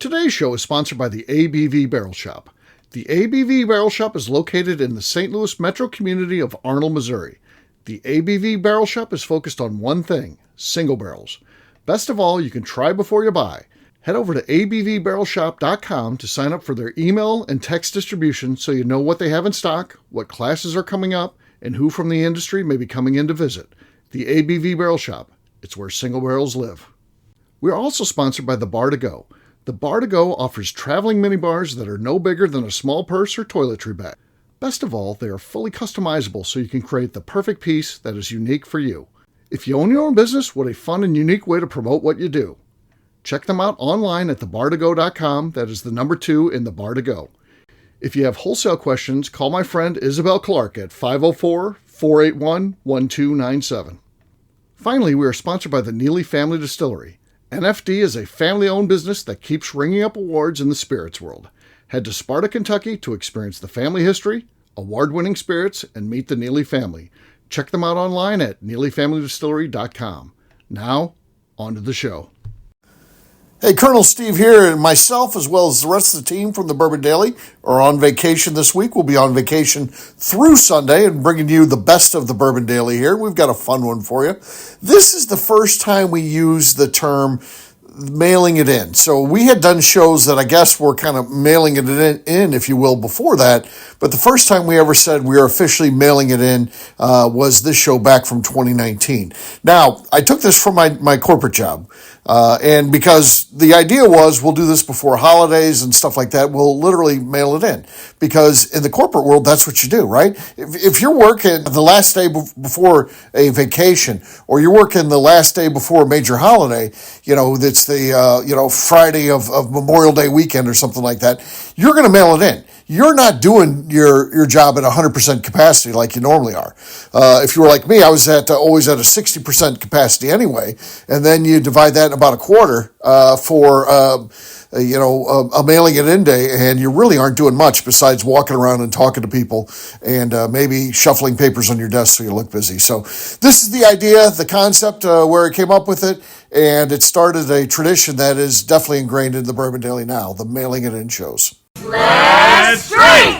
Today's show is sponsored by the ABV Barrel Shop. The ABV Barrel Shop is located in the St. Louis metro community of Arnold, Missouri. The ABV Barrel Shop is focused on one thing: single barrels. Best of all, you can try before you buy. Head over to abvbarrelshop.com to sign up for their email and text distribution so you know what they have in stock, what classes are coming up, and who from the industry may be coming in to visit. The ABV Barrel Shop. It's where single barrels live. We are also sponsored by the Bar to Go. The Bar to Go offers traveling minibars that are no bigger than a small purse or toiletry bag. Best of all, they are fully customizable so you can create the perfect piece that is unique for you. If you own your own business, what a fun and unique way to promote what you do. Check them out online at thebar2go.com. That is the number 2 in the Bar to Go. If you have wholesale questions, call my friend Isabel Clark at 504-481-1297. Finally, we are sponsored by the Neely Family Distillery. NFD is a family-owned business that keeps ringing up awards in the spirits world. Head to Sparta, Kentucky to experience the family history, award-winning spirits, and meet the Neely family. Check them out online at neelyfamilydistillery.com. Now, on to the show. Hey, Colonel Steve here, and myself, as well as the rest of the team from the Bourbon Daily, are on vacation this week. We'll be on vacation through Sunday and bringing you the best of the Bourbon Daily here. We've got a fun one for you. This is the first time we use the term mailing it in. So we had done shows that I guess were kind of mailing it in, if you will, before that. But the first time we ever said we are officially mailing it in was this show back from 2019. Now, I took this from my corporate job. And because the idea was we'll do this before holidays and stuff like that, we'll literally mail it in. Because in the corporate world, that's what you do, right? If you're working the last day before a vacation, or you're working the last day before a major holiday, that's the, Friday of Memorial Day weekend or something like that, you're going to mail it in. You're not doing your job at 100% capacity like you normally are. If you were like me, I was always at a 60% capacity anyway, and then you divide that in about a quarter for a mailing it in day, and you really aren't doing much besides walking around and talking to people and maybe shuffling papers on your desk so you look busy. So this is the idea, the concept, where I came up with it, and it started a tradition that is definitely ingrained in the Bourbon Daily now, the mailing it in shows. Let's drink!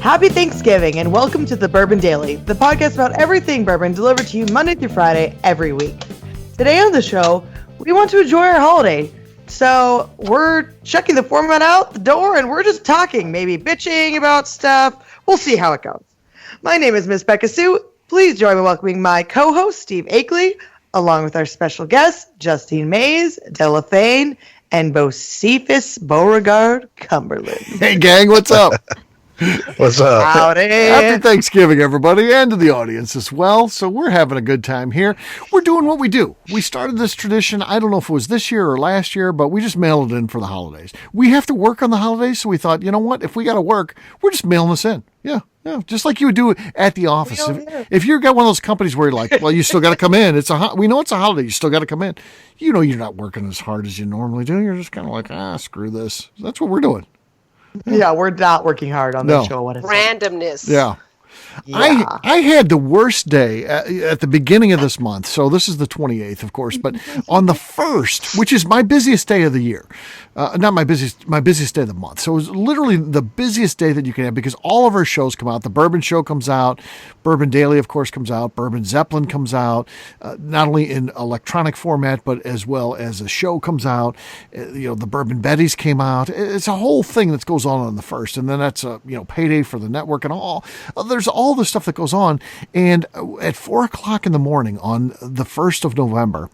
Happy Thanksgiving and welcome to the Bourbon Daily, the podcast about everything bourbon delivered to you Monday through Friday every week. Today on the show, we want to enjoy our holiday. So we're checking the format out the door and we're just talking, maybe bitching about stuff. We'll see how it goes. My name is Miss Becca Sue. Please join me in welcoming my co-host, Steve Akeley, along with our special guests, Justine Mays, Della Fane, and Bocephus Beauregard Cumberland. Hey, gang, what's up? What's up? Howdy. Happy Thanksgiving, everybody, and to the audience as well. So we're having a good time here. We're doing what we do. We started this tradition, I don't know if it was this year or last year, but we just mailed it in for the holidays. We have to work on the holidays, so we thought, you know what? If we got to work, we're just mailing this in. Yeah, just like you would do at the office. If you've got one of those companies where you're like, well, you still got to come in. We know it's a holiday. You still got to come in. You know you're not working as hard as you normally do. You're just kind of like, screw this. That's what we're doing. Yeah, we're not working hard on this show. What is randomness? Yeah. Yeah. I had the worst day at the beginning of this month. So this is the 28th, of course, but on the 1st, which is my busiest day of the year, not my busiest day of the month. So it was literally the busiest day that you can have because all of our shows come out. The Bourbon Show comes out. Bourbon Daily, of course, comes out. Bourbon Zeppelin comes out, not only in electronic format, but as well as a show comes out. The Bourbon Betties came out. It's a whole thing that goes on the 1st. And then that's a, payday for the network and all. There's all the stuff that goes on. And at 4:00 in the morning on the 1st of November,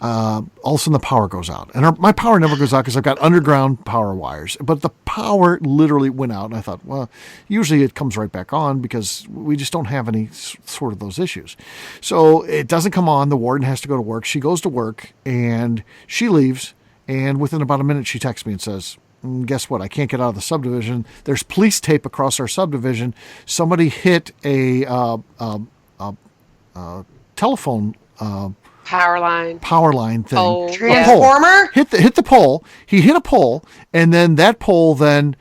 all of a sudden the power goes out. And my power never goes out because I've got underground power wires. But the power literally went out. And I thought, well, usually it comes right back on because we just don't have any sort of those issues. So it doesn't come on. The warden has to go to work. She goes to work and she leaves. And within about a minute, she texts me and says, guess what? I can't get out of the subdivision. There's police tape across our subdivision. Somebody hit a telephone Power line thing. Oh, Transformer? Hit the pole. He hit a pole, and then that pole then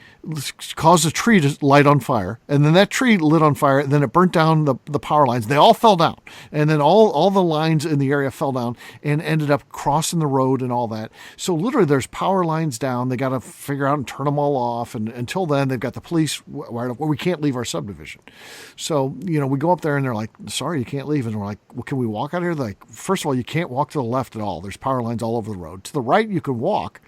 caused a tree to light on fire, and then that tree lit on fire, and then it burnt down the power lines. They all fell down, and then all the lines in the area fell down and ended up crossing the road and all that. So literally there's power lines down. They got to figure out and turn them all off, and until then they've got the police wired up. Well, we can't leave our subdivision. So, we go up there and they're like, sorry, you can't leave. And we're like, well, can we walk out here? They're like, first of all, you can't walk to the left at all. There's power lines all over the road. To the right, you can walk,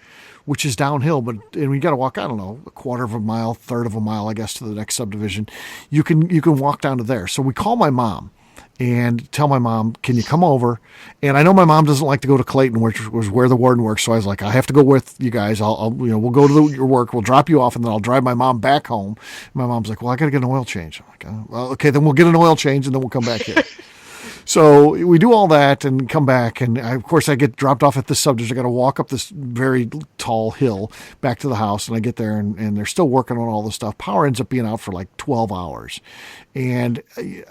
which is downhill, and we got to walk, I don't know, a quarter of a mile, third of a mile, I guess, to the next subdivision. You can walk down to there. So we call my mom and tell my mom, can you come over? And I know my mom doesn't like to go to Clayton, which was where the warden works. So I was like, I have to go with you guys. We'll go to your work. We'll drop you off, and then I'll drive my mom back home. My mom's like, well, I got to get an oil change. I'm like, oh, well, okay, then we'll get an oil change, and then we'll come back here. So we do all that and come back, and of course I get dropped off at this subdivision. I got to walk up this very tall hill back to the house, and I get there, and they're still working on all this stuff. Power ends up being out for like 12 hours, and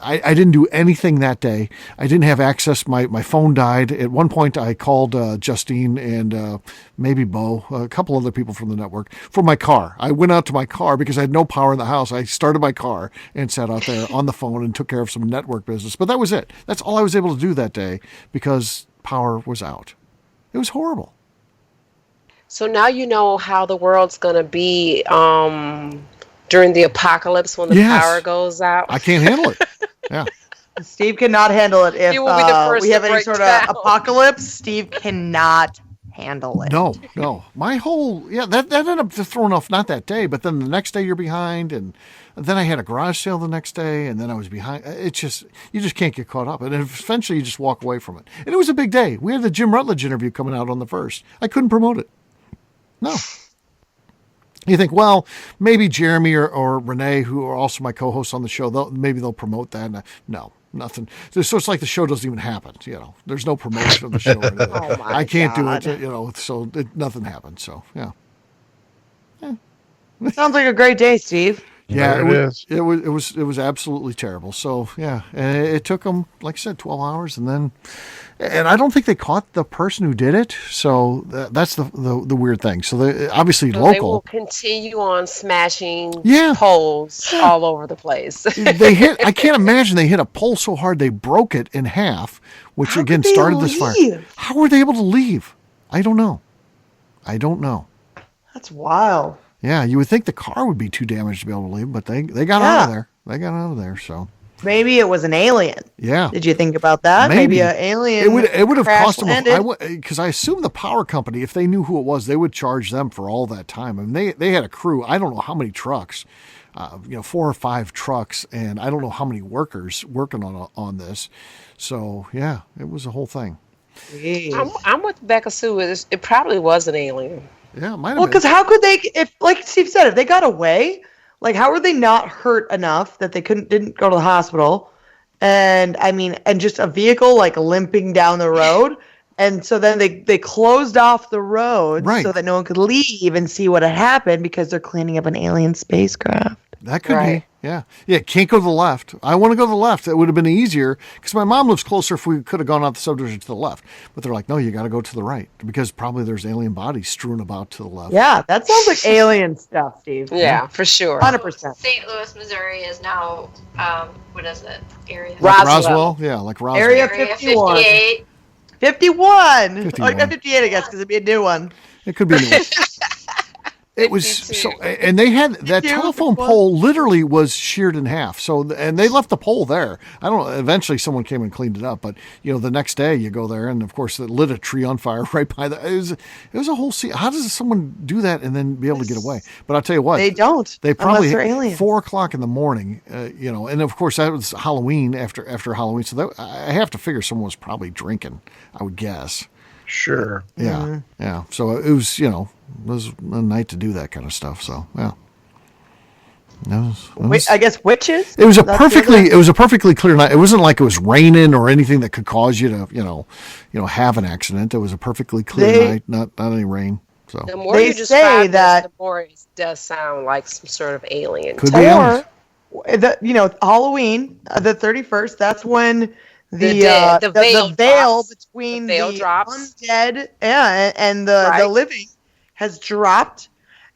I didn't do anything that day. I didn't have access. My phone died. At one point I called Justine and maybe Bo, a couple other people from the network, for my car. I went out to my car because I had no power in the house. I started my car and sat out there on the phone and took care of some network business. But that was it. That's all I was able to do that day because power was out. It was horrible. So now you know how the world's going to be during the apocalypse when the power goes out. I can't handle it. Yeah. Steve cannot handle it. If He will be the first we have to any break sort down. of apocalypse, Steve cannot handle it. No. My whole, that ended up throwing off, not that day, but then the next day you're behind, and then I had a garage sale the next day, and then I was behind. It's just, you just can't get caught up. And eventually you just walk away from it. And it was a big day. We had the Jim Rutledge interview coming out on the 1st. I couldn't promote it. No. You think, well, maybe Jeremy or Renee, who are also my co-hosts on the show, maybe they'll promote that. No, nothing. So it's like the show doesn't even happen. There's no promotion of the show. Or anything. I can't do it. So nothing happened. So yeah. Sounds like a great day, Steve. Yeah, it was absolutely terrible. So yeah, and it took them, like I said, 12 hours, and I don't think they caught the person who did it. So that's the weird thing. So they obviously local. They will continue on smashing poles all over the place. I can't imagine they hit a pole so hard they broke it in half, which again started this fire. How were they able to leave? I don't know. That's wild. Yeah, you would think the car would be too damaged to be able to leave, but they got out of there. They got out of there, so. Maybe it was an alien. Yeah. Did you think about that? Maybe an alien. It would have cost them, because I assume the power company, if they knew who it was, they would charge them for all that time. I mean, they had a crew. I don't know how many trucks, 4 or 5 trucks, and I don't know how many workers working on this. So yeah, it was a whole thing. I'm with Becca Sue. It probably was an alien. Yeah, it might have Well, been. because how could they, if, like Steve said, if they got away, like how were they not hurt enough that they didn't go to the hospital? And just a vehicle like limping down the road. And so then they closed off the road so that no one could leave and see what had happened because they're cleaning up an alien spacecraft. That could be. Yeah. Yeah. Can't go to the left. I want to go to the left. It would have been easier because my mom lives closer if we could have gone out the subdivision to the left. But they're like, no, you got to go to the right because probably there's alien bodies strewn about to the left. Yeah. That sounds like alien stuff, Steve. Yeah, for sure. 100%. St. Louis, Missouri is now, what is it? Area? Like Roswell? Yeah, like Roswell. Area 51. 58. 51. Oh, I got 58, I guess, because it'd be a new one. It could be a new one. It was so, and they had that telephone pole literally was sheared in half. So, and they left the pole there. I don't know. Eventually, someone came and cleaned it up. But the next day you go there, and of course, it lit a tree on fire right by the. It was a whole scene. How does someone do that and then be able to get away? But I'll tell you what, they don't. They probably unless they're aliens. 4:00 in the morning. And of course that was Halloween after Halloween. So I have to figure someone was probably drinking. I would guess. Sure. Yeah. Mm-hmm. Yeah. So it was, it was a night to do that kind of stuff. So, yeah. I guess witches? It was a perfectly clear night. It wasn't like it was raining or anything that could cause you to, have an accident. It was a perfectly clear night, not any rain. So the more you describe this, the more it does sound like some sort of alien. Could be. Halloween, the 31st, that's when the veil drops. between The veil the drops. undead and the living has dropped,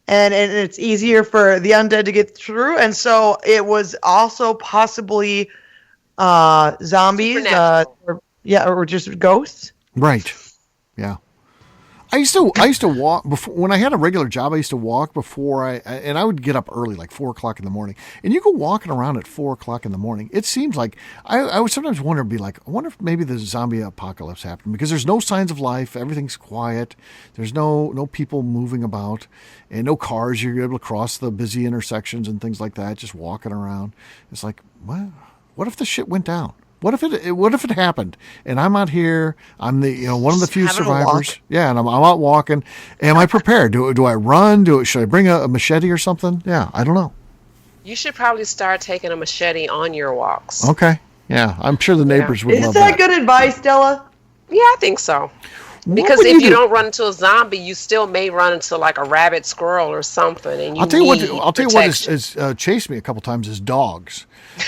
and it's easier for the undead to get through, and so it was also possibly zombies, or just ghosts. Right. Yeah. I used to walk before when I had a regular job. I used to walk before and I would get up early, like 4:00 in the morning. And you go walking around at 4:00 in the morning. It seems like I would sometimes wonder, I wonder if maybe the zombie apocalypse happened, because there's no signs of life. Everything's quiet. There's no people moving about, and no cars. You're able to cross the busy intersections and things like that, just walking around. It's like, what if the shit went down? What if it happened and I'm out here? I'm the one of the few survivors. Yeah, and I'm out walking. Am I prepared? Do I run? Should I bring a machete or something? Yeah, I don't know. You should probably start taking a machete on your walks. Okay. Yeah, I'm sure the neighbors would love that. Is that good advice, Stella? Yeah, I think so. Because if you don't run into a zombie, you still may run into like a rabbit, squirrel, or something. And I'll tell you what has chased me a couple times is dogs.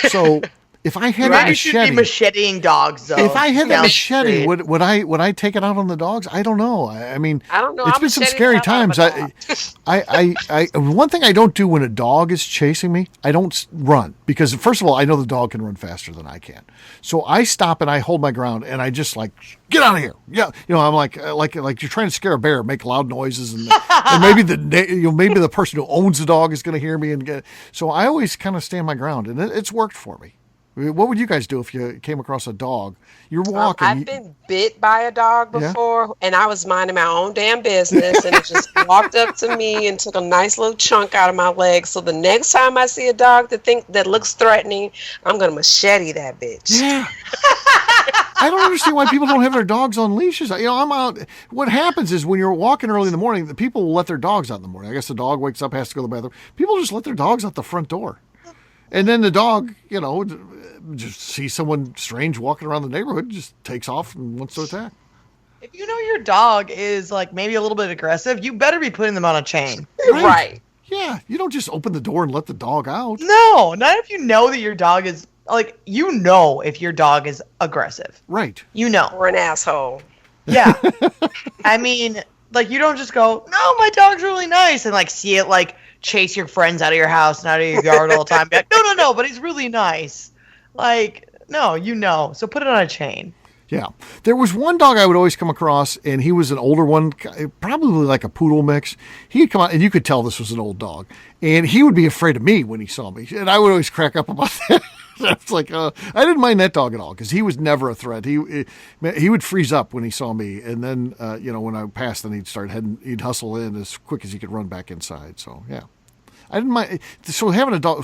So. If I had that machete, should be macheting dogs, though. If I had that machete, would I take it out on the dogs? I don't know. I mean, I don't know. It's been some scary times. I one thing I don't do when a dog is chasing me, I don't run, because first of all, I know the dog can run faster than I can. So I stop and I hold my ground and I just get out of here. Yeah, I'm like you're trying to scare a bear, make loud noises, and maybe maybe the person who owns the dog is going to hear me so I always kind of stand my ground, and it's worked for me. What would you guys do if you came across a dog? You're walking. I've been bit by a dog before, and I was minding my own damn business, and it just walked up to me and took a nice little chunk out of my leg. So the next time I see a dog that looks threatening, I'm gonna machete that bitch. Yeah. I don't understand why people don't have their dogs on leashes. I'm out. What happens is when you're walking early in the morning, the people will let their dogs out in the morning. I guess the dog wakes up, has to go to the bathroom. People just let their dogs out the front door. And then the dog, just sees someone strange walking around the neighborhood, just takes off and wants to attack. If you know your dog is maybe a little bit aggressive, you better be putting them on a chain. Right. Yeah, you don't just open the door and let the dog out. No, not if you know that your dog is, if your dog is aggressive. Right. Or an asshole. Yeah. I mean, you don't just go, no, my dog's really nice, and see it chase your friends out of your house and out of your yard all the time. Be like, no, but he's really nice. No, so put it on a chain. Yeah. There was one dog I would always come across, and he was an older one, probably like a poodle mix. He'd come out, and you could tell this was an old dog. And he would be afraid of me when he saw me. And I would always crack up about that. It's I didn't mind that dog at all, because he was never a threat. He would freeze up when he saw me. And then, when I passed, then he'd hustle in as quick as he could run back inside. So, yeah. I didn't mind. So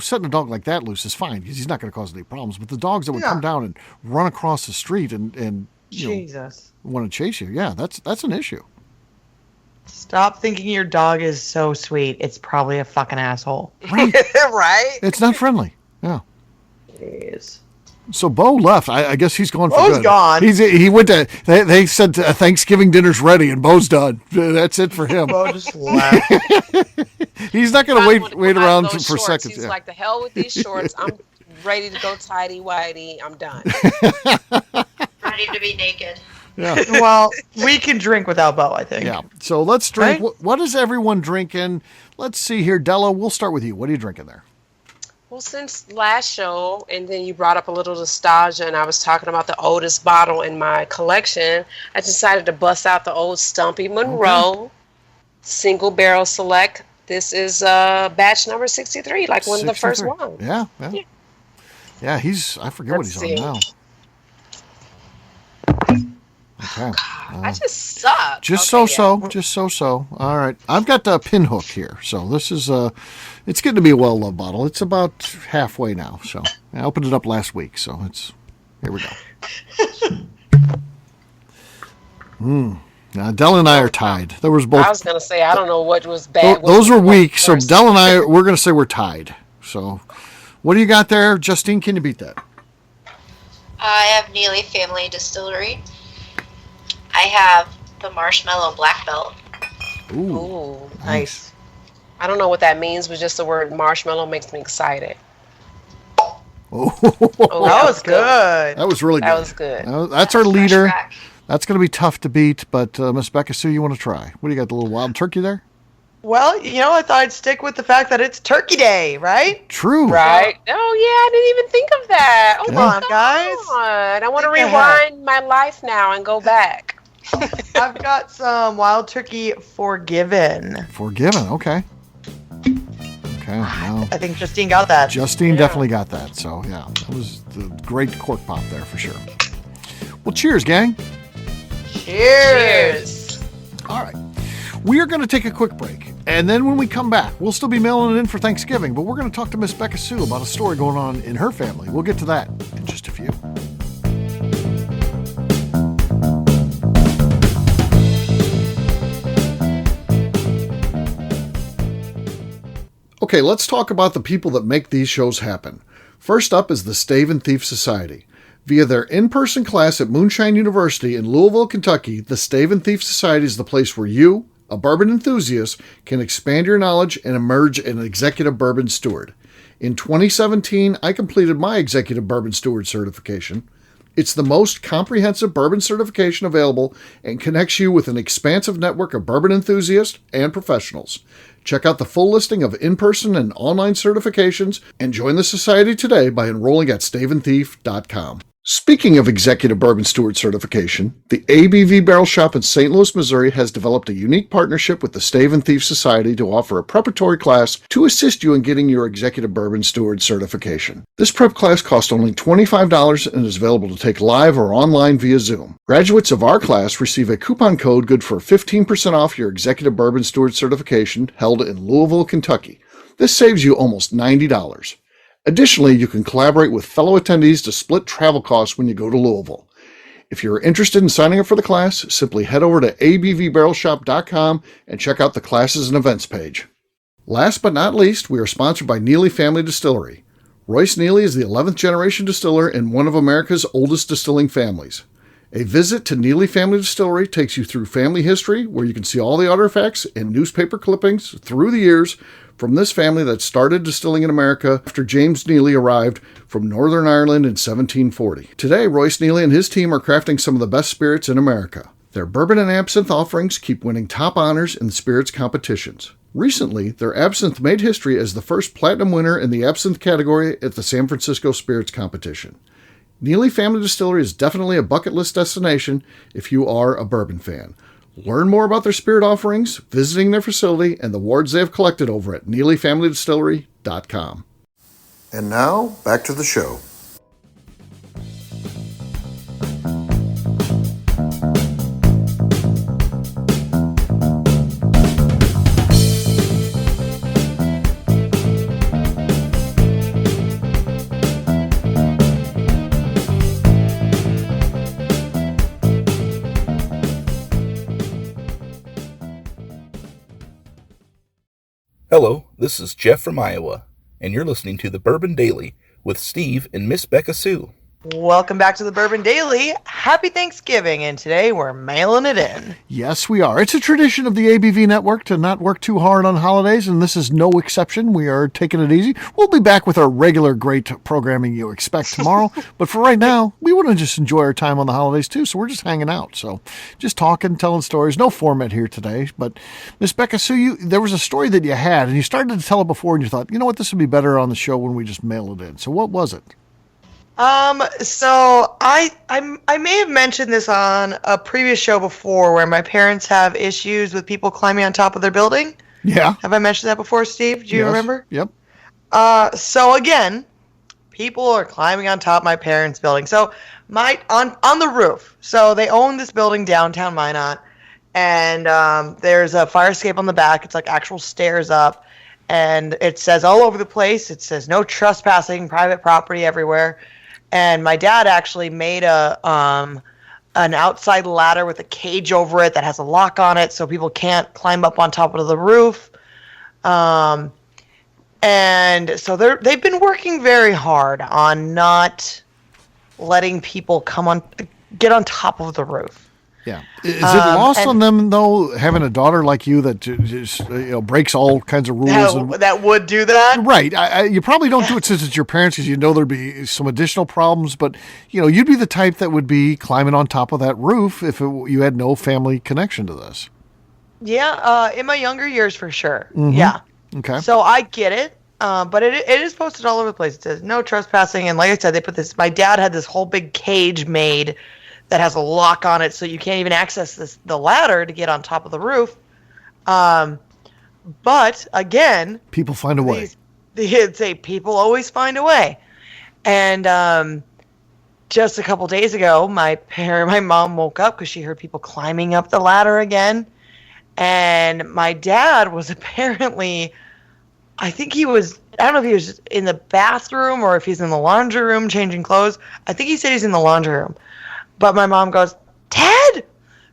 setting a dog like that loose is fine, because he's not going to cause any problems. But the dogs that would come down and run across the street and Jesus, want to chase you, yeah, that's an issue. Stop thinking your dog is so sweet. It's probably a fucking asshole. Right. Right? It's not friendly. Yeah. Jeez. So Bo left. I guess he's gone for good. Bo's gone. He went to. They said Thanksgiving dinner's ready, and Bo's done. That's it for him. Bo just left. He's not going to wait around for seconds. He's like, the hell with these shorts. I'm ready to go tidy whitey. I'm done. Ready to be naked. Yeah. Well, we can drink without Bo, I think. Yeah. So let's drink. Right? What is everyone drinking? Let's see here, Della. We'll start with you. What are you drinking there? Well, since last show, and then you brought up a little nostalgia, and I was talking about the oldest bottle in my collection, I decided to bust out the old Stumpy Monroe Single Barrel Select. This is batch number 63, one of the first ones. Yeah. Yeah, I forget what he's on now. Okay. I just suck. Just so. All right. I've got the Pinhook here. So this is it's getting to be a well-loved bottle. It's about halfway now. So I opened it up last week. So here we go. Now, Dell and I are tied. There was both. I was going to say, I don't know what was bad. Those were weak. So Dell and I, we're going to say we're tied. So what do you got there? Justine, can you beat that? I have Neely Family Distillery. I have the Marshmallow Black Belt. Ooh, nice. I don't know what that means, but just the word marshmallow makes me excited. Oh, That was good. that was really good. That was good. That's our Fresh leader. crack. That's going to be tough to beat, but Miss Becca Sue, you want to try? What do you got, the little wild turkey there? Well, I thought I'd stick with the fact that it's Turkey Day, right? True. Right? Oh, yeah, I didn't even think of that. Oh, Come my on, guys. God. I want to Think ahead. rewind my life now and go back. I've got some wild turkey forgiven. Forgiven. Okay. Okay. Now, I think Justine got that. Justine definitely got that. So, yeah, that was the great cork pop there for sure. Well, cheers, gang. Cheers. All right. We are going to take a quick break. And then when we come back, we'll still be mailing it in for Thanksgiving, but we're going to talk to Miss Becca Sue about a story going on in her family. We'll get to that in just a few. Okay, let's talk about the people that make these shows happen. First up is the Stave and Thief Society. Via their in-person class at Moonshine University in Louisville, Kentucky, the Stave and Thief Society is the place where you, a bourbon enthusiast, can expand your knowledge and emerge an executive bourbon steward. In 2017, I completed my executive bourbon steward certification. It's the most comprehensive bourbon certification available and connects you with an expansive network of bourbon enthusiasts and professionals. Check out the full listing of in-person and online certifications and join the society today by enrolling at staveandthief.com. Speaking of Executive Bourbon Steward certification, the ABV Barrel Shop in St. Louis, Missouri has developed a unique partnership with the Stave and Thief Society to offer a preparatory class to assist you in getting your Executive Bourbon Steward certification. This prep class costs only $25 and is available to take live or online via Zoom. Graduates of our class receive a coupon code good for 15% off your Executive Bourbon Steward certification held in Louisville, Kentucky. This saves you almost $90. Additionally, you can collaborate with fellow attendees to split travel costs when you go to Louisville. If you're interested in signing up for the class, simply head over to abvbarrelshop.com and check out the classes and events page. Last but not least, we are sponsored by Neely Family Distillery. Royce Neely is the 11th generation distiller in one of America's oldest distilling families. A visit to Neely Family Distillery takes you through family history, where you can see all the artifacts and newspaper clippings through the years from this family that started distilling in America after James Neely arrived from Northern Ireland in 1740. Today, Royce Neely and his team are crafting some of the best spirits in America. Their bourbon and absinthe offerings keep winning top honors in the spirits competitions. Recently, their absinthe made history as the first platinum winner in the absinthe category at the San Francisco Spirits Competition. Neely Family Distillery is definitely a bucket list destination if you are a bourbon fan. Learn more about their spirit offerings, visiting their facility, and the awards they have collected over at NeelyFamilyDistillery.com. And now, back to the show. Hello, this is Jeff from Iowa, and you're listening to the Bourbon Daily with Steve and Miss Becca Sue. Welcome back to the Bourbon Daily. Happy Thanksgiving, and today we're mailing it in. Yes, we are. It's a tradition of the ABV network to not work too hard on holidays, and this is no exception. We are taking it easy. We'll be back with our regular great programming you expect tomorrow, but for right now, we want to just enjoy our time on the holidays too, so we're just hanging out. So just talking, telling stories. No format here today, but Miss Becca Sue, there was a story that you had, and you started to tell it before, and you thought, you know what, this would be better on the show when we just mail it in. So what was it? So I may have mentioned this on a previous show before, where my parents have issues with people climbing on top of their building. Yeah. Have I mentioned that before, Steve? Do you remember? Yep. So again, people are climbing on top of my parents' building. So on the roof. So they own this building downtown Minot, and there's a fire escape on the back. It's like actual stairs up, and it says all over the place. It says no trespassing, private property everywhere. And my dad actually made an outside ladder with a cage over it that has a lock on it, so people can't climb up on top of the roof. And so they've been working very hard on not letting people get on top of the roof. Yeah. Is it lost on them, though, having a daughter like you that just breaks all kinds of rules? That would do that? Right. You probably don't do it since it's your parents because you know there'd be some additional problems. But, you'd be the type that would be climbing on top of that roof if you had no family connection to this. Yeah, in my younger years, for sure. Mm-hmm. Yeah. Okay. So I get it. But it is posted all over the place. It says no trespassing. And like I said, they put this. My dad had this whole big cage made that has a lock on it, so you can't even access the ladder to get on top of the roof. But again, people find a way. They'd say people always find a way. And just a couple days ago, my mom woke up because she heard people climbing up the ladder again. And my dad was apparently, I don't know if he was in the bathroom or if he's in the laundry room changing clothes. I think he said he's in the laundry room. But my mom goes, Ted,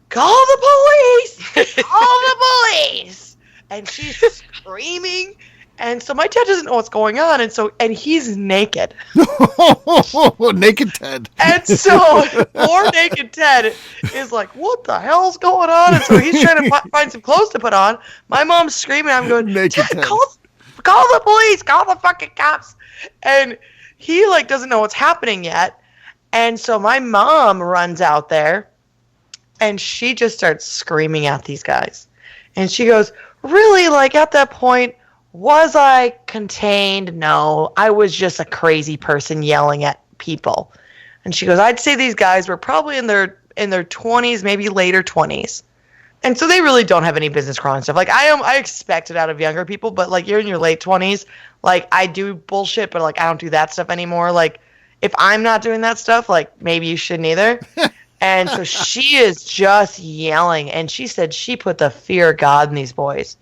call the police! Call the police! And she's screaming. And so my dad doesn't know what's going on. And he's naked. Naked Ted. And so poor naked Ted is like, what the hell's going on? And so he's trying to find some clothes to put on. My mom's screaming. I'm going, naked Ted, Ted. Call the police. Call the fucking cops. And he doesn't know what's happening yet. And so my mom runs out there and she just starts screaming at these guys. And she goes, really, at that point, was I contained? No, I was just a crazy person yelling at people. And she goes, I'd say these guys were probably in their 20s, maybe later 20s. And so they really don't have any business crawling stuff. I expect it out of younger people, but you're in your late 20s. I do bullshit, but I don't do that stuff anymore. If I'm not doing that stuff, maybe you shouldn't either. And so she is just yelling. And she said she put the fear of God in these boys.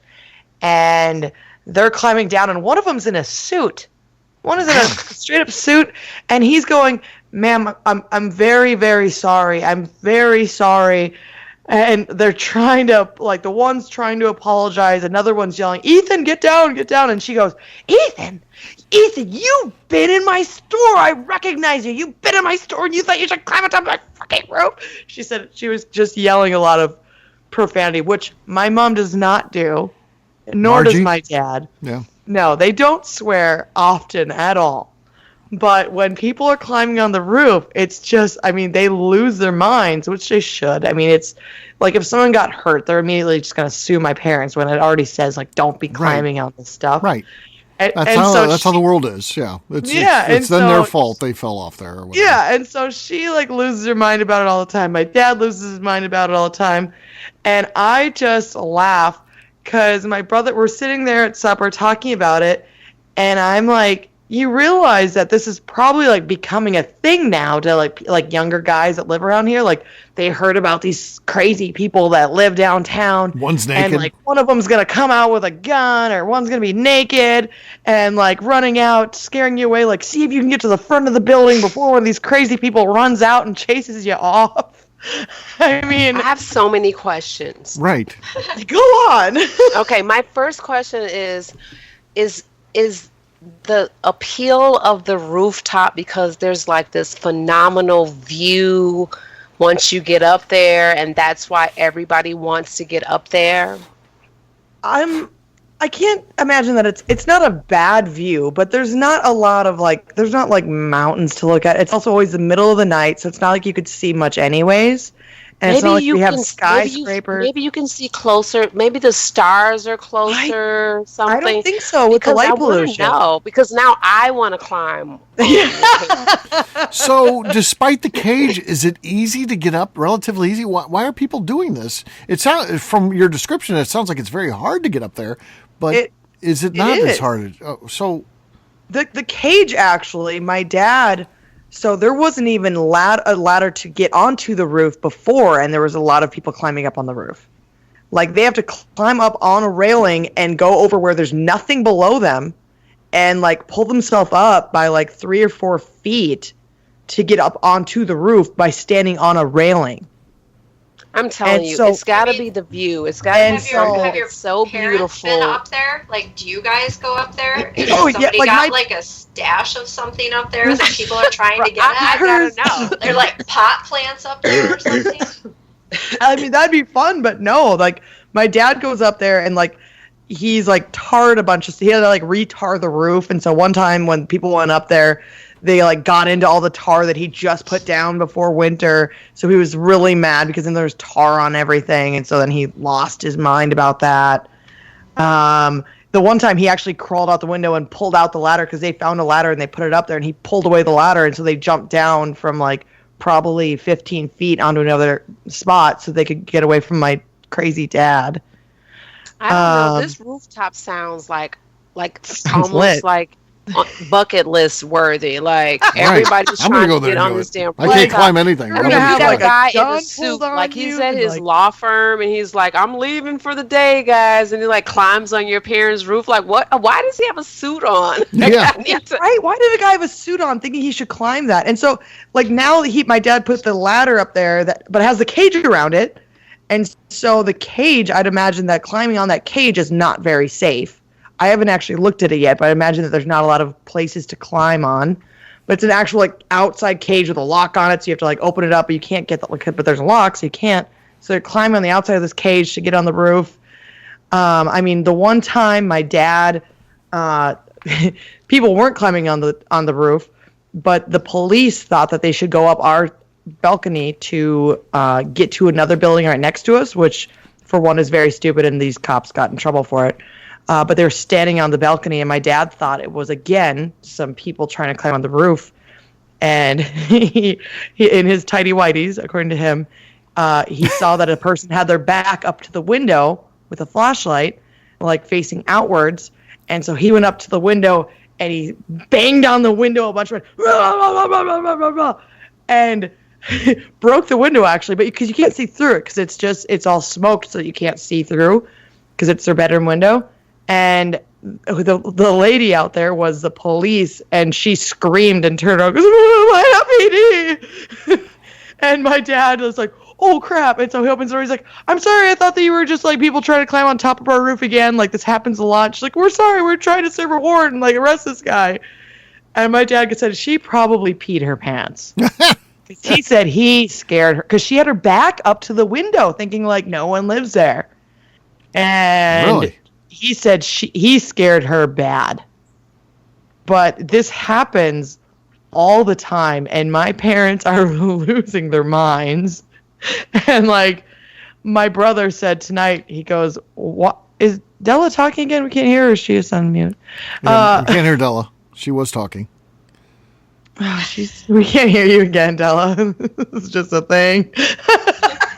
And they're climbing down, and one of them's in a suit. One is in a straight-up suit, and he's going, ma'am, I'm very, very sorry. I'm very sorry. And they're trying to, the one's trying to apologize. Another one's yelling, Ethan, get down, get down. And she goes, Ethan, you've been in my store. I recognize you. You've been in my store, and you thought you should climb on top of my fucking roof. She said she was just yelling a lot of profanity, which my mom does not do, nor does my dad. Yeah. No, they don't swear often at all. But when people are climbing on the roof, it's just, they lose their minds, which they should. It's if someone got hurt, they're immediately just going to sue my parents when it already says, don't be climbing on this stuff. Right. That's how the world is. Yeah. It's then their fault they fell off there. Or whatever. Yeah. And so she loses her mind about it all the time. My dad loses his mind about it all the time. And I just laugh because my brother, we're sitting there at supper talking about it. And I'm like, you realize that this is probably becoming a thing now to like younger guys that live around here. They heard about these crazy people that live downtown. One's naked. And one of them's going to come out with a gun, or one's going to be naked and running out, scaring you away. See if you can get to the front of the building before one of these crazy people runs out and chases you off. I have so many questions. Right. Go on. Okay. My first question is the appeal of the rooftop because there's this phenomenal view once you get up there, and that's why everybody wants to get up there? I can't imagine that it's not a bad view, but there's not a lot of there's not mountains to look at. It's also always the middle of the night, so it's not you could see much anyways. And it's not we have skyscrapers. Maybe you can see closer. Maybe the stars are closer. Something. I don't think so with the light pollution. No, because now I want to climb. So, despite the cage, is it easy to get up? Relatively easy. Why are people doing this? It sounds from your description, it sounds like it's very hard to get up there. But is it not as hard? So, the cage actually, my dad. So there wasn't even a ladder to get onto the roof before, and there was a lot of people climbing up on the roof. They have to climb up on a railing and go over where there's nothing below them, and pull themselves up by 3 or 4 feet to get up onto the roof by standing on a railing. I'm telling you, it's got to be the view. It's got to be something that's so beautiful. Been up there? Do you guys go up there? Is somebody got a stash of something up there that people are trying to get at? I don't know. They're pot plants up there or something? I mean, that'd be fun, but no, like my dad goes up there and like he's like tarred a bunch of, he had to like retar the roof. And so one time when people went up there, they like got into all the tar that he just put down before winter. So he was really mad because then there's tar on everything. And so then he lost his mind about that. The one time he actually crawled out the window and pulled out the ladder because they found a ladder and they put it up there and he pulled away the ladder. And so they jumped down from like probably 15 feet onto another spot so they could get away from my crazy dad. I don't know. This rooftop sounds like almost lit. like bucket list worthy. Like everybody's I'm gonna trying go to there get and on do this it. damn I rooftop. can't climb anything. You're You gonna know, have you got like a guy a in gun a suit, pulled on like he's you at and, his like- law firm, and he's like, "I'm leaving for the day, guys," and he like climbs on your parents' roof. Like, what? Why does he have a suit on? Yeah. I need to- Right? Why did a guy have a suit on thinking he should climb that? And so, like now, my dad put the ladder up there but it has the cage around it, and so the cage, I'd imagine that climbing on that cage is not very safe. I haven't actually looked at it yet, but I imagine that there's not a lot of places to climb on. But it's an actual like outside cage with a lock on it, so you have to like open it up, but you can't get the. But there's a lock, so you can't. So they're climbing on the outside of this cage to get on the roof. I mean, the one time my dad, people weren't climbing on the roof, but the police thought that they should go up our balcony to get to another building right next to us, which for one is very stupid, and these cops got in trouble for it. But they were standing on the balcony, and my dad thought it was again some people trying to climb on the roof. And he in his tidy whities, according to him, he saw that a person had their back up to the window with a flashlight, like facing outwards. And so he went up to the window and he banged on the window a bunch of and broke the window actually, but because you can't see through it because it's all smoked, so you can't see through because it's their bedroom window. And the lady out there was the police, and she screamed and turned around, my PD. And my dad was like, oh crap. And so he opens the door, he's like, I'm sorry, I thought that you were just like people trying to climb on top of our roof again, like this happens a lot. She's like, we're sorry, we're trying to serve a warrant and like arrest this guy. And my dad said she probably peed her pants. He said he scared her because she had her back up to the window thinking like no one lives there. And Really? he said he scared her bad. But this happens all the time, and my parents are losing their minds. And like my brother said tonight, he goes, "What is Della talking again? We can't hear her. She is on mute." Yeah, we can't hear Della. She was talking. We can't hear you again, Della. It's just a thing.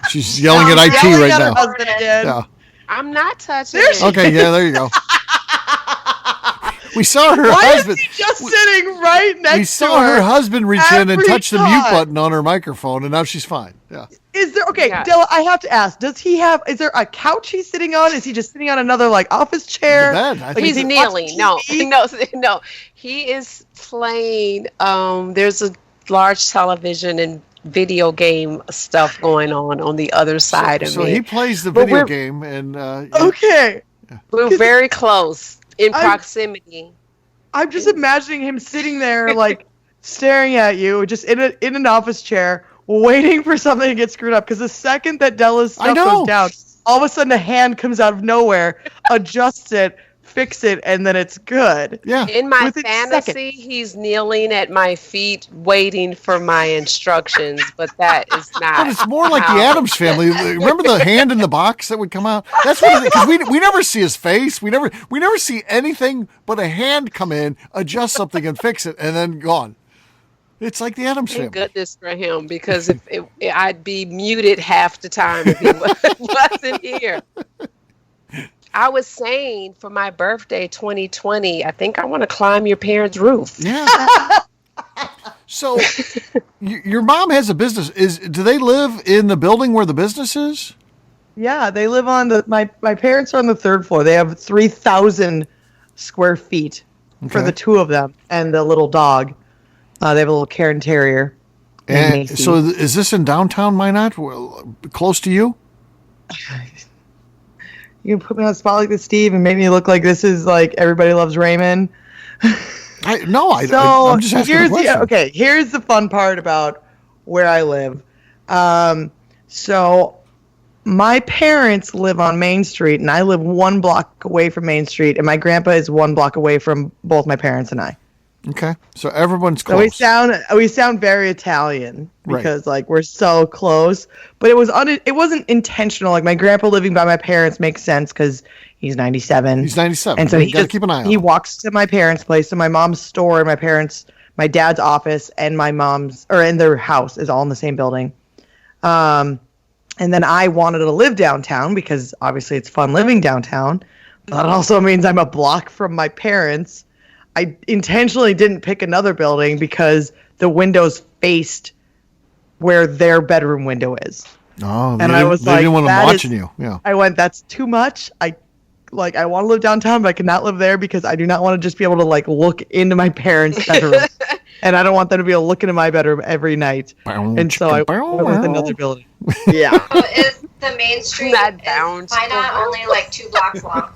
She's yelling at IT Yelling right at her now. husband again. Yeah. I'm not touching There it. she- Okay, yeah, there you go. We saw her Why husband. is he just sitting right next We to saw her? her husband reach in and every touch the mute time. button on her microphone, and now she's fine. Yeah. Is there okay, Yeah. Della? I have to ask. Is there a couch he's sitting on? Is he just sitting on another like office chair? The bed, I think. He's is he kneeling. watching No, TV? no. He is playing. There's a large television and video game stuff going on the other side of So me. he plays the But video we're- game, and Okay. We're very close in I'm- proximity. I'm just imagining him sitting there like staring at you, just in an office chair, waiting for something to get screwed up. Because the second that Della's I stuff know. goes down, all of a sudden a hand comes out of nowhere, adjusts it, fix it, and then it's good. yeah. In my Within fantasy, he's kneeling at my feet, waiting for my instructions. But that is not. But it's more like how- the Addams Family. Remember the hand in the box that would come out? That's what because we never see his face. We never see anything but a hand come in, adjust something, and fix it, and then gone. It's like the Addams Thank Family. goodness for him, because if I'd be muted half the time if he wasn't here. I was saying for my birthday 2020, I think I want to climb your parents' roof. Yeah. So, your mom has a business. Do they live in the building where the business is? Yeah, they live on my parents are on the third floor. They have 3,000 square feet for Okay. the two of them and the little dog. They have a little Cairn Terrier. named And Macy. so, is this in downtown Minot, close to you? You can put me on the spot like this, Steve, and make me look like this is like Everybody Loves Raymond. I'm just asking a question. Here's the fun part about where I live. So my parents live on Main Street, and I live 1 block away from Main Street, and my grandpa is 1 block away from both my parents and I. Okay, so everyone's So close. we sound very Italian because like we're so close, but it wasn't intentional. Like my grandpa living by my parents makes sense because he's 97. He's 97, and so you got to keep an eye on he him. walks to my parents' place. So my mom's store and my dad's office and my mom's in their house is all in the same building. And then I wanted to live downtown because obviously it's fun living downtown, but it also means I'm a block from my parents. I intentionally didn't pick another building because the windows faced where their bedroom window is. Oh, and I was they like, didn't want them that watching is- you. Yeah. I went, that's too much. I want to live downtown, but I cannot live there because I do not want to just be able to like look into my parents' bedroom. And I don't want them to be able to look into my bedroom every night. And so I went with another building. Yeah. So is the Main Street Not is bound. Minot only like 2 blocks long?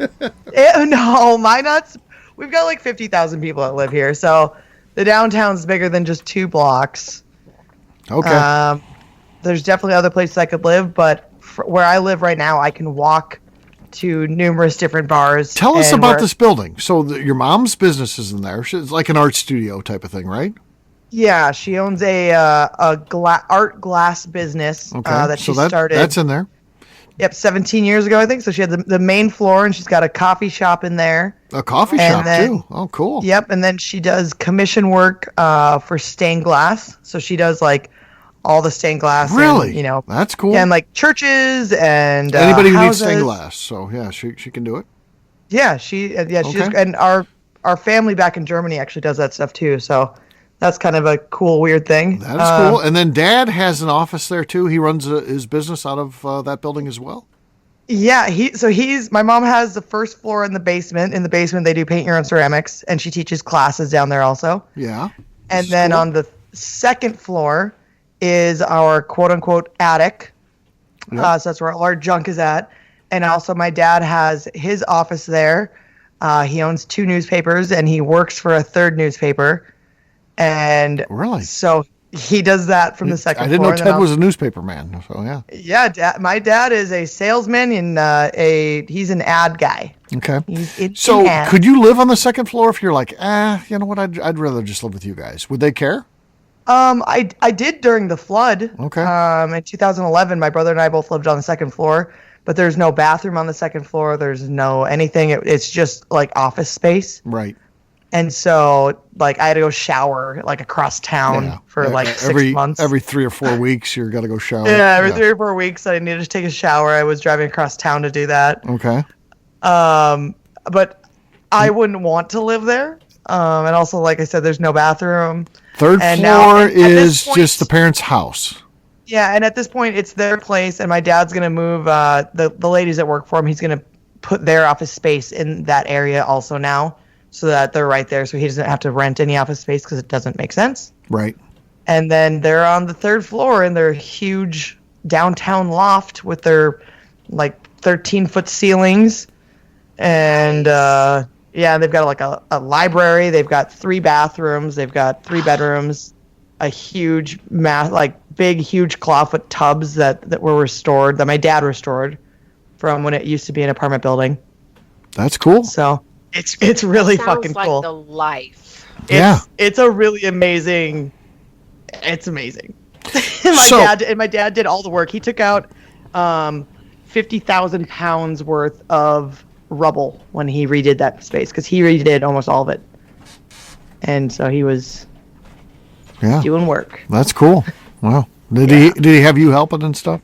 No, Minot's. We've got like 50,000 people that live here, so the downtown's bigger than just 2 blocks. Okay. There's definitely other places I could live, but where I live right now, I can walk to numerous different bars. Tell us about this building. So your mom's business is in there. It's like an art studio type of thing, right? Yeah, she owns a art glass business that she started. That's in there. Yep, 17 years ago, I think. So she had the main floor, and she's got a coffee shop in there. A coffee shop, too. Oh, cool. Yep, and then she does commission work for stained glass. So she does, like, all the stained glass. Really? And, that's cool. And, like, churches and anybody who needs houses. stained glass. So, yeah, she can do it. Yeah, she does. And our family back in Germany actually does that stuff, too. So that's kind of a cool, weird thing. That is cool. And then Dad has an office there, too. He runs his business out of that building as well. Yeah, my mom has the first floor in the basement. In the basement, they do paint your own ceramics, and she teaches classes down there also. Yeah. And then on the second floor is our quote-unquote attic. Yep. So that's where all our junk is at. And also my dad has his office there. He owns 2 newspapers, and he works for a 3rd newspaper. And really? So he does that from the second floor. I didn't know Ted was a newspaper man. So, yeah. Yeah, my dad is a salesman and he's an ad guy. Okay. He's so could you live on the second floor if you're like, you know what, I'd rather just live with you guys? Would they care? I did during the flood. Okay. In 2011, my brother and I both lived on the second floor, but there's no bathroom on the second floor. There's no anything. It's just like office space. Right. And so, like, I had to go shower like across town for like 6 months. Every 3 or 4 weeks, you've got to go shower. Yeah, every 3 or 4 weeks, I needed to take a shower. I was driving across town to do that. Okay. But I wouldn't want to live there. And also, like I said, there's no bathroom. Third floor is just the parents' house. Yeah, and at this point, it's their place, and my dad's going to move the ladies that work for him. He's going to put their office space in that area also now, so that they're right there, so he doesn't have to rent any office space because it doesn't make sense. Right. And then they're on the 3rd floor in their huge downtown loft with their, like, 13-foot ceilings. And, they've got, like, a library. They've got 3 bathrooms. They've got 3 bedrooms, a huge, big, huge clawfoot tubs that were restored, that my dad restored from when it used to be an apartment building. That's cool. So it's really fucking like cool. The life. It's a really amazing. It's amazing. My dad did all the work. He took out 50,000 pounds worth of rubble when he redid that space because he redid almost all of it, and so he was doing work. That's cool. Wow. Did he have you helping and stuff?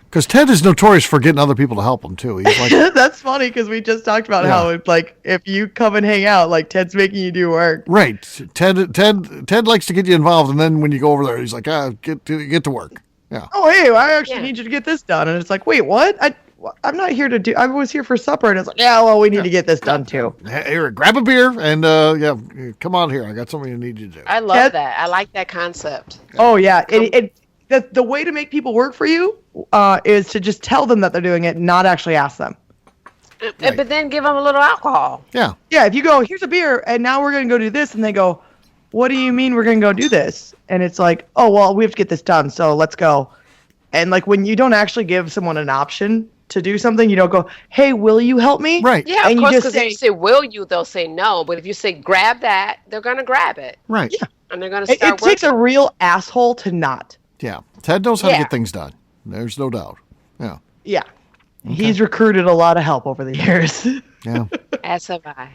Because Ted is notorious for getting other people to help him too. He's like, that's funny because we just talked about how it's like if you come and hang out, like Ted's making you do work. Right. Ted likes to get you involved, and then when you go over there, he's like, get to work. Yeah. Oh, hey, I actually need you to get this done, and it's like, wait, what? I'm not here to do. I was here for supper, and it's like, we need to get this done too. Here, grab a beer, and come on here. I got something I need you to do. I love that. I like that concept. Oh yeah, the way to make people work for you is to just tell them that they're doing it, not actually ask them. Right. But then give them a little alcohol. Yeah. Yeah, if you go, here's a beer, and now we're going to go do this, and they go, what do you mean we're going to go do this? And it's like, oh, well, we have to get this done, so let's go. And like when you don't actually give someone an option to do something, you don't go, "Hey, will you help me?" Right. Yeah, And of you course, just because if you say, will you, they'll say no. But if you say, grab that, they're going to grab it. Right. Yeah. And they're going to It start takes a working. real asshole to not. Yeah. Ted knows how to Yeah. get things done. There's no doubt. Yeah. Yeah. He's recruited a lot of help over the years. Yeah. As have I.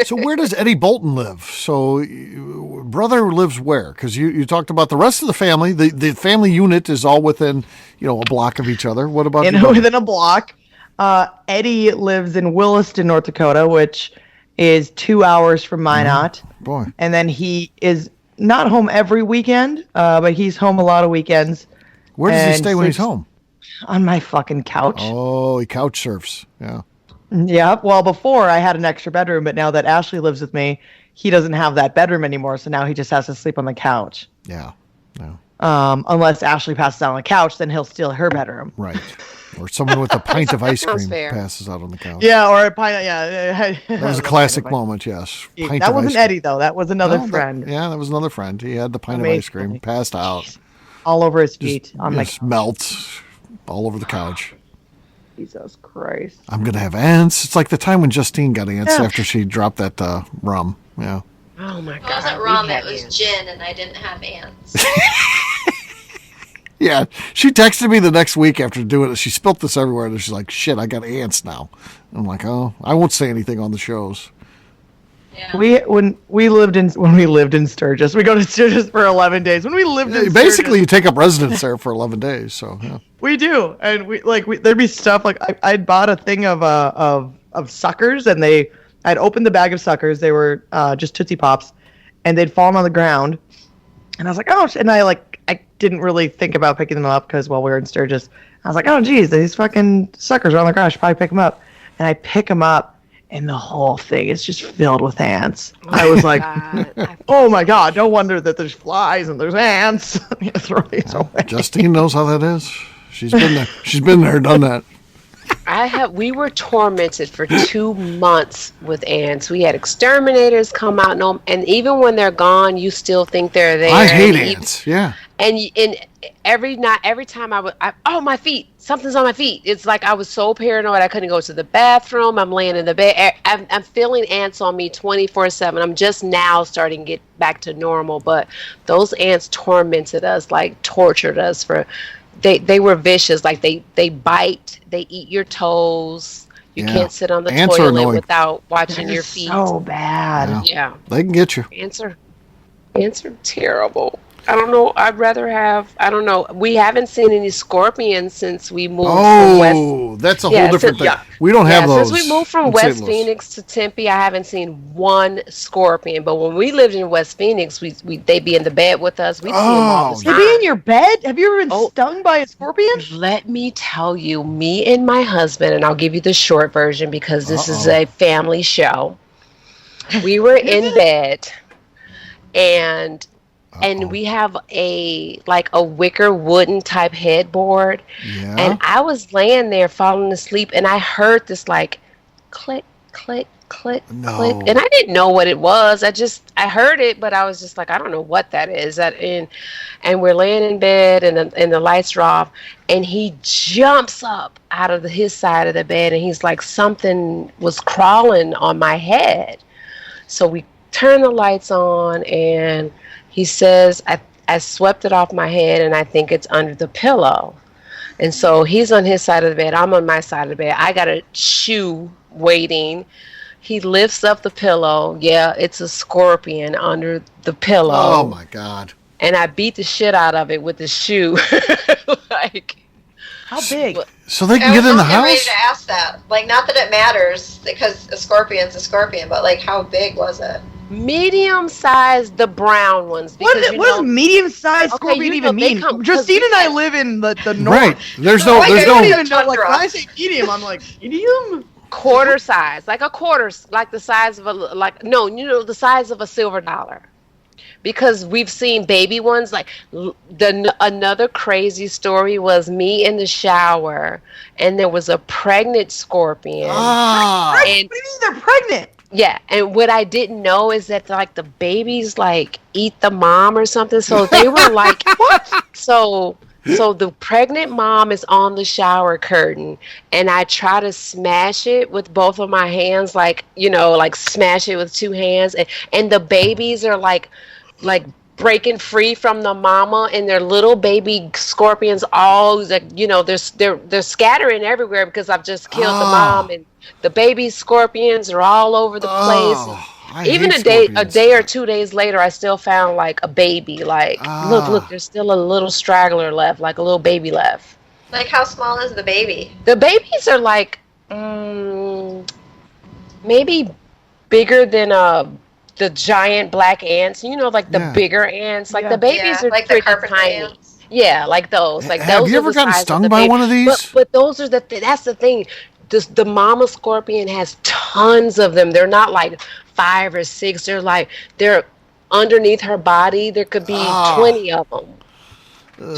So where does Eddie Bolton live? So brother lives where? Because you talked about the rest of the family. The family unit is all within, a block of each other. What about Within a block? Eddie lives in Williston, North Dakota, which is 2 hours from Minot. Boy. And then he is not home every weekend, but he's home a lot of weekends. Where does he and stay when he's sleeps home? On my fucking couch. Oh, he couch surfs. Yeah. Yeah. Well, before I had an extra bedroom, but now that Ashley lives with me, he doesn't have that bedroom anymore. So now he just has to sleep on the couch. Yeah. Yeah. Unless Ashley passes out on the couch, then he'll steal her bedroom. Right. Or someone with a pint of ice Sounds cream fair. passes out on the couch. Yeah, or a pint. Yeah. That was a classic moment, yes. Pint That of wasn't ice cream. Eddie, though. That was another No, friend. Yeah, that was another friend. He had the pint of Amazing. ice cream, passed out. All over his feet. on Just melts all over the couch. Jesus Christ. I'm going to have ants. It's like the time when Justine got ants Yeah. after she dropped that rum. Yeah. Oh, my It God. wasn't we rum, had it was ants. gin, and I didn't have ants. Yeah. She texted me the next week after doing it. She spilt this everywhere. And she's like, shit, I got ants now. I'm like, oh, I won't say anything on the shows. Yeah. When we lived in Sturgis, we go to Sturgis for 11 days. When we lived in Basically, you Sturgis, take up residence there for 11 days. So, yeah. we do, and there'd be stuff like I'd bought a thing of suckers, and I'd opened the bag of suckers. They were just Tootsie Pops, and they'd fallen on the ground, and I was like, oh, and I didn't really think about picking them up because while we were in Sturgis, I was like, oh, geez, these fucking suckers are on the ground. I should probably pick them up, and I pick them up. And the whole thing is just filled with ants. I was like, oh my God, no wonder that there's flies and there's ants. You throw these away. Justine knows how that is. She's been there. She's been there, done that. We were tormented for 2 months with ants. We had exterminators come out, and even when they're gone, you still think they're there. I hate ants. Yeah. And every time my feet, something's on my feet. It's like I was so paranoid I couldn't go to the bathroom. I'm laying in the bed. I'm feeling ants on me 24/7. I'm just now starting to get back to normal, but those ants tormented us, like tortured us they were vicious. Like they bite, they eat your toes. You can't sit on the Ants are toilet annoying. without watching your feet. So bad. Yeah. They can get you. Ants are terrible. I don't know. I don't know. We haven't seen any scorpions since we moved from West. Oh, that's a whole different thing. Yeah. We don't have those. Since we moved from in West St. Louis. Phoenix to Tempe, I haven't seen one scorpion. But when we lived in West Phoenix, they'd be in the bed with us. We'd see them all the They'd time. be in your bed? Have you ever been stung by a scorpion? Let me tell you, me and my husband, and I'll give you the short version because this is a family show. We were in bed, and we have a wicker wooden type headboard. Yeah. And I was laying there falling asleep, and I heard this click, click, click, click. And I didn't know what it was. I heard it, but I was just like, I don't know what that is. And we're laying in bed, and the lights are off, and he jumps up out of his side of the bed, and he's like, something was crawling on my head. So we turn the lights on, and he says, I swept it off my head, and I think it's under the pillow. And so he's on his side of the bed. I'm on my side of the bed. I got a shoe waiting. He lifts up the pillow. Yeah, it's a scorpion under the pillow. Oh, my God. And I beat the shit out of it with the shoe. How big? So they can I get was in the getting ready house? to ask that. Not that it matters, because a scorpion's a scorpion, but how big was it? Medium sized, the brown ones. What Because, does medium-sized Okay, scorpion you know, even they mean? come- Justine and I because- live in the north. Right. There's No, no, I there's don't no. even know. When Tundra. I say medium, I'm like, medium? quarter size, like a quarter, like the size of the size of a silver dollar. Because we've seen baby ones. Another crazy story was me in the shower, and there was a pregnant scorpion. Ah. What do And you mean they're pregnant? yeah, and what I didn't know is that the babies eat the mom or something. So they were what? So So the pregnant mom is on the shower curtain, and I try to smash it with both of my hands, like, like smash it with two hands, and the babies are like breaking free from the mama, and their little baby scorpions all like, they're scattering everywhere because I've just killed the mom, and the baby scorpions are all over the place. Even a day or 2 days later, I still found like a baby. Like, look, there's still a little straggler left, like a little baby left. Like, how small is the baby? The babies are like maybe bigger than the giant black ants. Like the bigger ants. Like the babies are like pretty the tiny. ants. Yeah, like those. Like Have those. you ever gotten stung by one of these? But those are that's the thing. The mama scorpion has tons of them. They're not like 5 or 6. They're underneath her body. There could be 20 of them.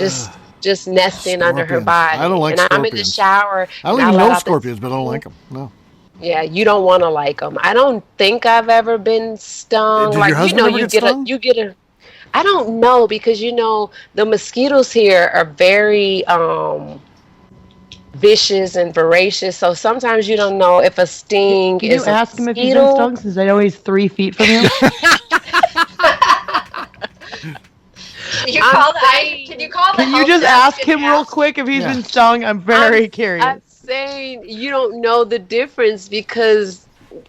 Just nesting under her body. I don't like scorpions. I'm in the shower. I don't even know scorpions, but I don't like them. No. Yeah, you don't want to like them. I don't think I've ever been stung. Did your husband ever get stung? I don't know, because the mosquitoes here are very vicious and voracious, so sometimes you don't know if a sting Can is you ask him if he's mosquito. been stung, since I know he's 3 feet from you? Can you call the Can you help just desk ask and him real quick if he's been stung? I'm very curious. I'm saying you don't know the difference, because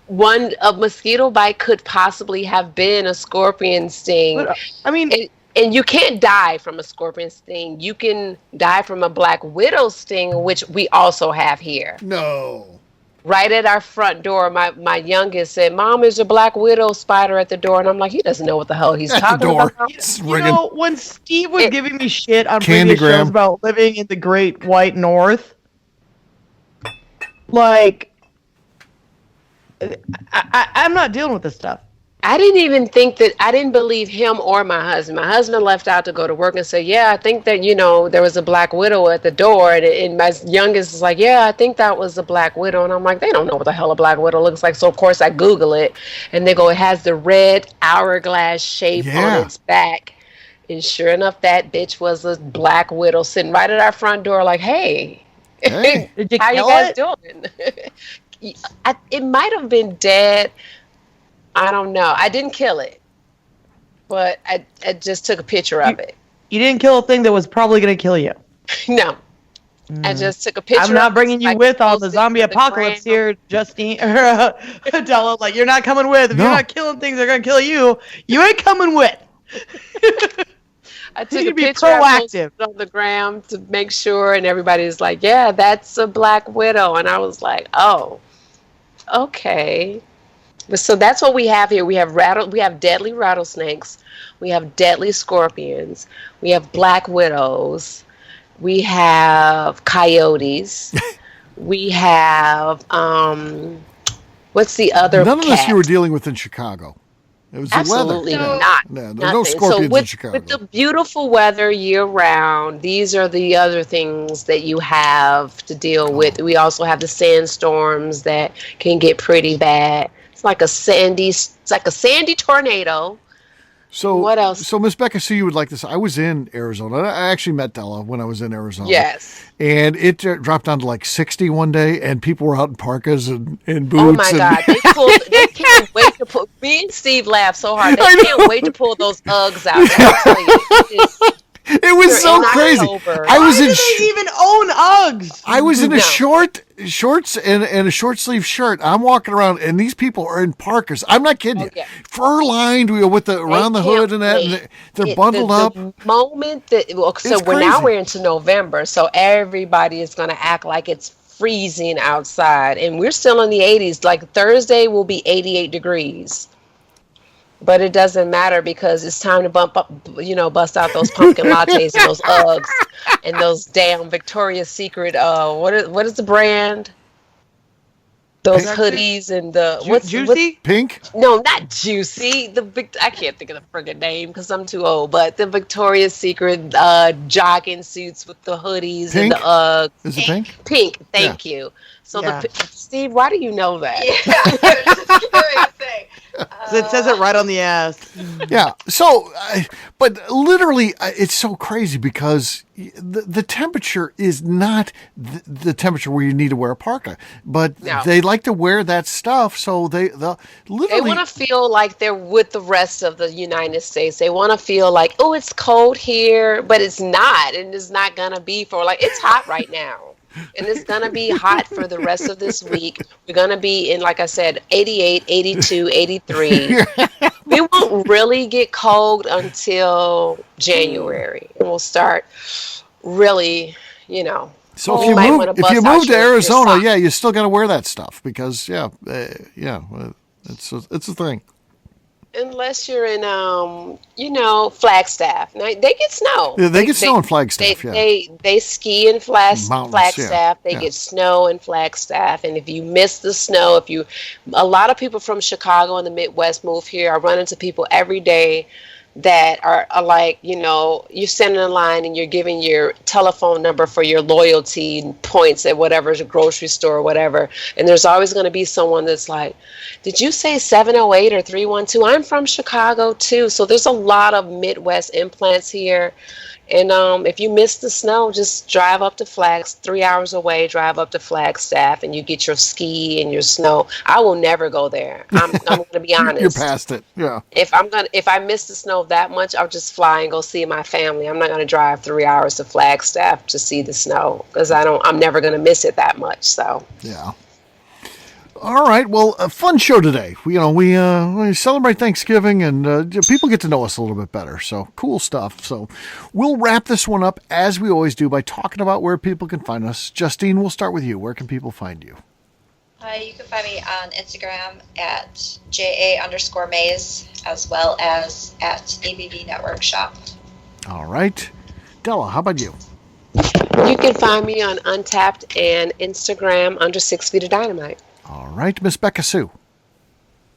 a mosquito bite could possibly have been a scorpion sting. But, I mean, and you can't die from a scorpion sting. You can die from a black widow sting, which we also have here. No. Right at our front door, my youngest said, "Mom, there's a black widow spider at the door." And I'm like, he doesn't know what the hell he's talking about. When Steve was giving me shit on previous shows about living in the Great White North, like, I'm not dealing with this stuff. I didn't believe him or my husband. My husband left out to go to work and said, "Yeah, I think that, there was a black widow at the door." And my youngest is like, "Yeah, I think that was a black widow." And I'm like, they don't know what the hell a black widow looks like. So, of course, I Google it. And they go, it has the red hourglass shape on its back. And sure enough, that bitch was a black widow sitting right at our front door like, hey. Did you how you kill guys it? doing? It might have been dead. I don't know. I didn't kill it, but I just took a picture of it. You didn't kill a thing that was probably going to kill you. No. I just took a picture. I'm not bringing you with on the zombie apocalypse here, Justine or Adela. Like, you're not coming with. If you're not killing things, they're going to kill you. You ain't coming with. I took a picture proactive on the gram to make sure, and everybody's like, "Yeah, that's a black widow," and I was like, "Oh, okay." So that's what we have here. We have deadly rattlesnakes, we have deadly scorpions, we have black widows, we have coyotes, we have what's the other? None of this you were dealing with in Chicago. It was absolutely the weather. not. No, there's no scorpions in Chicago. With the beautiful weather year round, these are the other things that you have to deal with. We also have the sandstorms that can get pretty bad. It's like a sandy tornado. So what else? So Miss Becca, you would like this. I was in Arizona. I actually met Della when I was in Arizona. Yes. And it dropped down to like 60 one day, and people were out in parkas and boots. Oh my God! They can't wait to pull. Me and Steve laughed so hard. They can't wait to pull those Uggs out. I tell you, it was so crazy. Why do they even own Uggs? I was in a shorts and a short sleeve shirt. I'm walking around, and these people are in parkas. I'm not kidding you. Fur lined with around the hood and that. And they're bundled up. The moment that now we're into November, so everybody is going to act like it's freezing outside, and we're still in the 80s. Like Thursday will be 88 degrees. But it doesn't matter, because it's time to bust out those pumpkin lattes and those Uggs and those damn Victoria's Secret. What is the brand? Those hoodies and the Juicy? Pink? No, not Juicy. I can't think of the friggin' name because I'm too old. But the Victoria's Secret jogging suits with the hoodies Pink? and the Uggs. Is it pink? Pink. Thank you. So Steve, why do you know that? Yeah, I was just going to say. So it says it right on the ass. Yeah. So, but literally, it's so crazy because the temperature is not the temperature where you need to wear a parka, but they like to wear that stuff. So they literally want to feel like they're with the rest of the United States. They want to feel like, oh, it's cold here, but it's not, and it's not gonna be for like it's hot right now. And it's going to be hot for the rest of this week. We're going to be in, like I said, 88, 82, 83. We won't really get cold until January. And we'll start really, So if you move to Arizona, you still got to wear that stuff because, it's a thing. Unless you're in, Flagstaff. Now, they get snow. Yeah, they get snow in Flagstaff, They ski in Flagstaff. They yeah. get snow in Flagstaff. And if you miss the snow, a lot of people from Chicago and the Midwest move here. I run into people every day that are like, you're standing in line and you're giving your telephone number for your loyalty points at whatever's a grocery store or whatever. And there's always going to be someone that's like, did you say 708 or 312? I'm from Chicago too. So there's a lot of Midwest implants here. And if you miss the snow, just drive up to 3 hours away, drive up to Flagstaff, and you get your ski and your snow. I will never go there. I'm going to be honest. You're past it, yeah. If I miss the snow that much, I'll just fly and go see my family. I'm not going to drive 3 hours to Flagstaff to see the snow because I'm never going to miss it that much. So yeah. All right. Well, a fun show today. We celebrate Thanksgiving and people get to know us a little bit better. So cool stuff. So we'll wrap this one up as we always do by talking about where people can find us. Justine, we'll start with you. Where can people find you? You can find me on Instagram at JA_Maze as well as at ABV Network Shop. All right. Della, how about you? You can find me on Untapped and Instagram under 6 Feet of Dynamite. All right, Miss Becca Sue.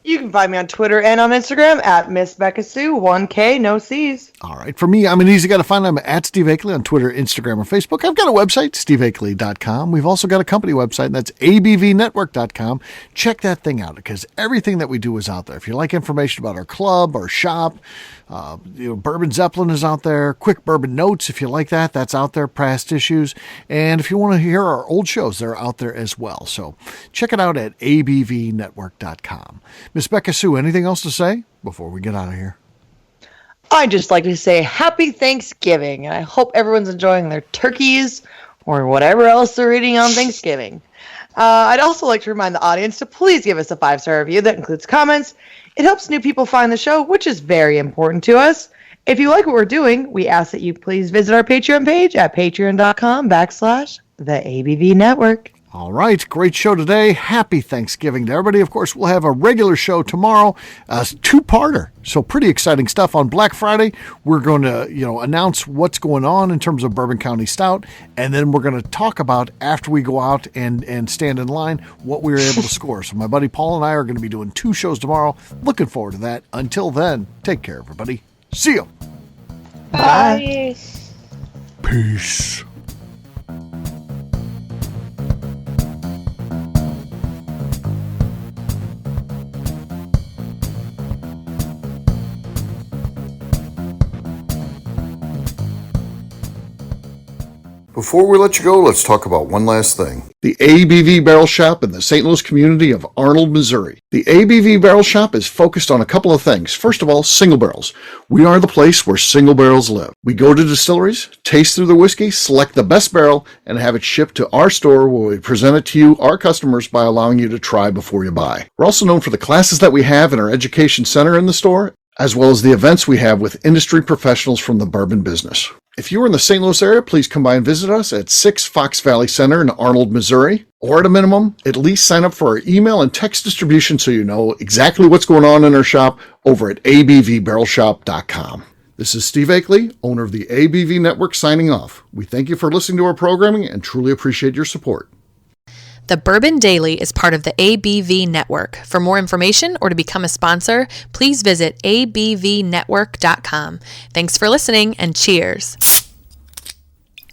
You can find me on Twitter and on Instagram at Miss Becca Sue, 1K, no C's. All right. For me, I'm an easy guy to find. I'm at Steve Akeley on Twitter, Instagram, or Facebook. I've got a website, steveakeley.com. We've also got a company website, and that's abvnetwork.com. Check that thing out because everything that we do is out there. If you like information about our club, our shop, Bourbon Zeppelin is out there. Quick Bourbon Notes, if you like that, that's out there. Past issues. And if you want to hear our old shows, they're out there as well. So check it out at abvnetwork.com. Miss Becca Sue, anything else to say before we get out of here? I'd just like to say happy Thanksgiving, and I hope everyone's enjoying their turkeys or whatever else they're eating on Thanksgiving. I'd also like to remind the audience to please give us a 5-star review that includes comments. It helps new people find the show, which is very important to us. If you like what we're doing, we ask that you please visit our Patreon page at patreon.com/the ABV Network. All right, great show today. Happy Thanksgiving to everybody. Of course, we'll have a regular show tomorrow, a two-parter. So pretty exciting stuff. On Black Friday, we're going to, announce what's going on in terms of Bourbon County Stout, and then we're going to talk about after we go out and stand in line what we were able to score. So my buddy Paul and I are going to be doing 2 shows tomorrow. Looking forward to that. Until then, take care, everybody. See you. Bye. Peace. Before we let you go, let's talk about one last thing. The ABV Barrel Shop in the St. Louis community of Arnold, Missouri. The ABV Barrel Shop is focused on a couple of things. First of all, single barrels. We are the place where single barrels live. We go to distilleries, taste through the whiskey, select the best barrel, and have it shipped to our store where we present it to you, our customers, by allowing you to try before you buy. We're also known for the classes that we have in our education center in the store, as well as the events we have with industry professionals from the bourbon business. If you're in the St. Louis area, please come by and visit us at 6 Fox Valley Center in Arnold, Missouri. Or at a minimum, at least sign up for our email and text distribution so you know exactly what's going on in our shop over at abvbarrelshop.com. This is Steve Akeley, owner of the ABV Network, signing off. We thank you for listening to our programming and truly appreciate your support. The Bourbon Daily is part of the ABV Network. For more information or to become a sponsor, please visit abvnetwork.com. Thanks for listening and cheers.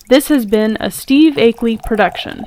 This has been a Steve Akeley production.